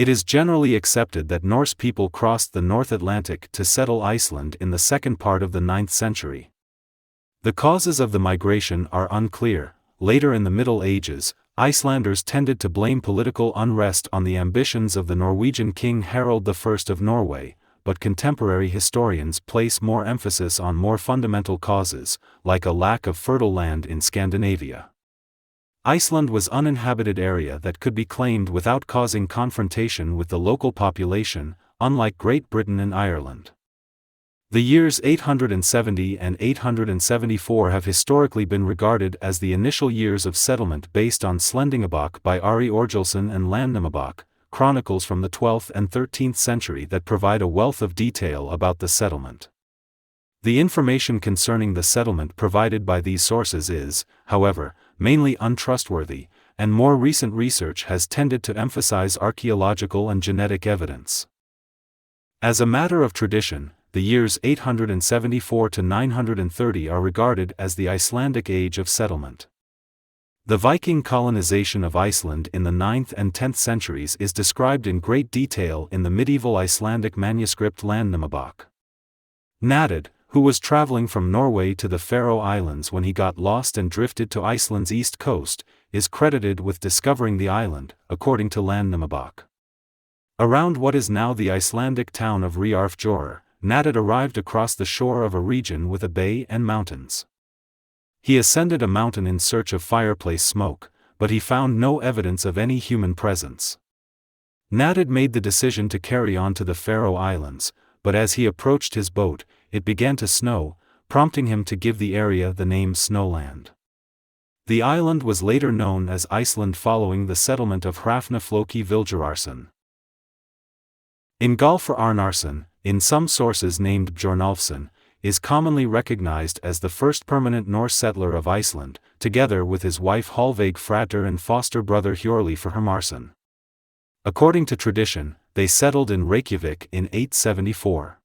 It is generally accepted that Norse people crossed the North Atlantic to settle Iceland in the second part of the 9th century. The causes of the migration are unclear. Later in the Middle Ages, Icelanders tended to blame political unrest on the ambitions of the Norwegian king Harald I of Norway, but contemporary historians place more emphasis on more fundamental causes, like a lack of fertile land in Scandinavia. Iceland was an uninhabited area that could be claimed without causing confrontation with the local population, unlike Great Britain and Ireland. The years 870 and 874 have historically been regarded as the initial years of settlement based on Slendingabók by Ari Orgilsson and Landnámabók, chronicles from the 12th and 13th century that provide a wealth of detail about the settlement. The information concerning the settlement provided by these sources is, however, mainly untrustworthy, and more recent research has tended to emphasize archaeological and genetic evidence. As a matter of tradition, the years 874 to 930 are regarded as the Icelandic age of settlement. The Viking colonization of Iceland in the 9th and 10th centuries is described in great detail in the medieval Icelandic manuscript Landnámabók. Naded, who was traveling from Norway to the Faroe Islands when he got lost and drifted to Iceland's east coast, is credited with discovering the island, according to Landnámabók. Around what is now the Icelandic town of Reyarfjörður, Naded arrived across the shore of a region with a bay and mountains. He ascended a mountain in search of fireplace smoke, but he found no evidence of any human presence. Naded made the decision to carry on to the Faroe Islands, but as he approached his boat, it began to snow, prompting him to give the area the name Snowland. The island was later known as Iceland following the settlement of Hrafnafloki Vilgerarsson. Ingolfur Arnarsson, in some sources named Bjornolfsson, is commonly recognized as the first permanent Norse settler of Iceland, together with his wife Hallveig Frater and foster brother Hjörleifur Hermarsson. According to tradition, they settled in Reykjavik in 874.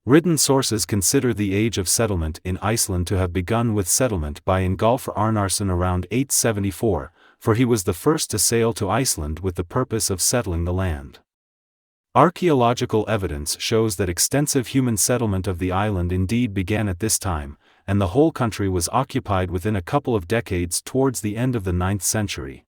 Written sources consider the age of settlement in Iceland to have begun with settlement by Ingolfur Arnarsson around 874, for he was the first to sail to Iceland with the purpose of settling the land. Archaeological evidence shows that extensive human settlement of the island indeed began at this time, and the whole country was occupied within a couple of decades towards the end of the 9th century.